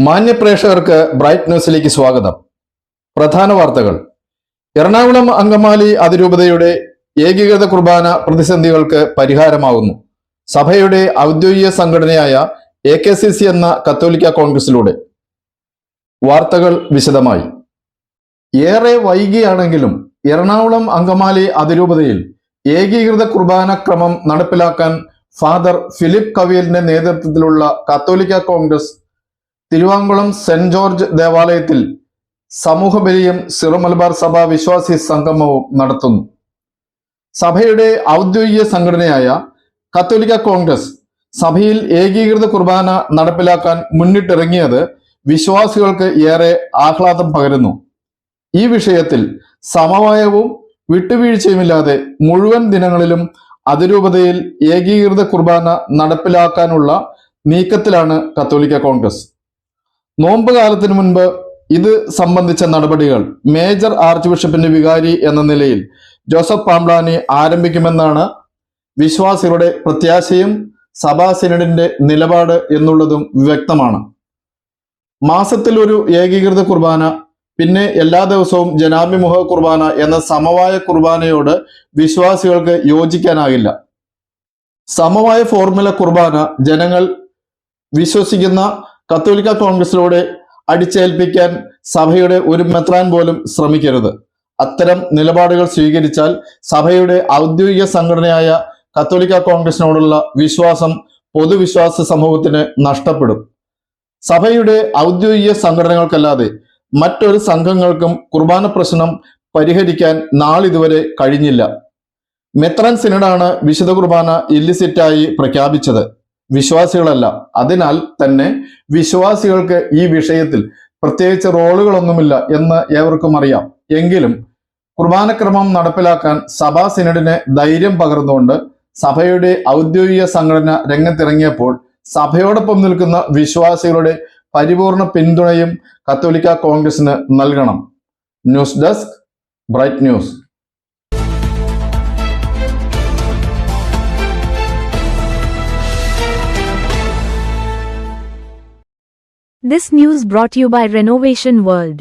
മാന്യ പ്രേക്ഷകർക്ക് ബ്രൈറ്റ് ന്യൂസിലേക്ക് സ്വാഗതം. പ്രധാന വാർത്തകൾ. എറണാകുളം അങ്കമാലി അതിരൂപതയുടെ ഏകീകൃത കുർബാന പ്രതിസന്ധികൾക്ക് പരിഹാരമാകുന്നു. സഭയുടെ ഔദ്യോഗിക സംഘടനയായ AKCC എന്ന കത്തോലിക്ക കോൺഗ്രസിലൂടെ. വാർത്തകൾ വിശദമായി. ഏറെ വൈകിയാണെങ്കിലും എറണാകുളം അങ്കമാലി അതിരൂപതയിൽ ഏകീകൃത കുർബാന ക്രമം നടപ്പിലാക്കാൻ ഫാദർ ഫിലിപ്പ് കവിയലിന്റെ നേതൃത്വത്തിലുള്ള കത്തോലിക്ക കോൺഗ്രസ് തിരുവാങ്കുളം സെന്റ് ജോർജ് ദേവാലയത്തിൽ സമൂഹബലിയും സിറോ മലബാർ സഭ വിശ്വാസി സംഗമവും നടത്തുന്നു. സഭയുടെ ഔദ്യോഗിക സംഘടനയായ കത്തോലിക്ക കോൺഗ്രസ് സഭയിൽ ഏകീകൃത കുർബാന നടപ്പിലാക്കാൻ മുന്നിട്ടിറങ്ങിയത് വിശ്വാസികൾക്ക് ഏറെ ആഹ്ലാദം പകരുന്നു. ഈ വിഷയത്തിൽ സമവായവും വിട്ടുവീഴ്ചയുമില്ലാതെ മുഴുവൻ ദിനങ്ങളിലും അതിരൂപതയിൽ ഏകീകൃത കുർബാന നടപ്പിലാക്കാനുള്ള നീക്കത്തിലാണ് കത്തോലിക്ക കോൺഗ്രസ്. നോമ്പ് കാലത്തിനു മുൻപ് ഇത് സംബന്ധിച്ച നടപടികൾ മേജർ ആർച്ച് ബിഷപ്പിന്റെ വികാരി എന്ന നിലയിൽ ജോസഫ് പാംബ്ലാനി ആരംഭിക്കുമെന്നാണ് വിശ്വാസികളുടെ പ്രത്യാശയും സഭാ സിനഡിന്റെ നിലപാട് എന്നുള്ളതും വ്യക്തമാണ്. മാസത്തിൽ ഒരു ഏകീകൃത കുർബാന, പിന്നെ എല്ലാ ദിവസവും ജനാഭിമുഖ കുർബാന എന്ന സമവായ കുർബാനയോട് വിശ്വാസികൾക്ക് യോജിക്കാനാകില്ല. സമവായ ഫോർമുല കുർബാന ജനങ്ങൾ വിശ്വസിക്കുന്ന കത്തോലിക്ക കോൺഗ്രസിലൂടെ അടിച്ചേൽപ്പിക്കാൻ സഭയുടെ ഒരു മെത്രാൻ പോലും ശ്രമിക്കരുത്. അത്തരം നിലപാടുകൾ സ്വീകരിച്ചാൽ സഭയുടെ ഔദ്യോഗിക സംഘടനയായ കത്തോലിക്ക കോൺഗ്രസിനോടുള്ള വിശ്വാസം പൊതുവിശ്വാസ സമൂഹത്തിന് നഷ്ടപ്പെടും. സഭയുടെ ഔദ്യോഗിക സംഘടനകൾക്കല്ലാതെ മറ്റൊരു സംഘങ്ങൾക്കും കുർബാന പ്രശ്നം പരിഹരിക്കാൻ നാളിതുവരെ കഴിഞ്ഞില്ല. മെത്രാൻ സിനഡാണ് വിശുദ്ധ കുർബാന ഇല്ലിസിറ്റായി പ്രഖ്യാപിച്ചത്, വിശ്വാസികളല്ല. അതിനാൽ തന്നെ വിശ്വാസികൾക്ക് ഈ വിഷയത്തിൽ പ്രത്യേകിച്ച് റോളുകളൊന്നുമില്ല എന്ന് ഏവർക്കും അറിയാം. എങ്കിലും കുർബാനക്രമം നടപ്പിലാക്കാൻ സഭാ സിനഡിന് ധൈര്യം പകർന്നുകൊണ്ട് സഭയുടെ ഔദ്യോഗിക സംഘടന രംഗത്തിറങ്ങിയപ്പോൾ സഭയോടൊപ്പം നിൽക്കുന്ന വിശ്വാസികളുടെ പരിപൂർണ പിന്തുണയും കത്തോലിക്ക കോൺഗ്രസിന് നൽകണം. News desk, bright news. This news brought you by Renovation World.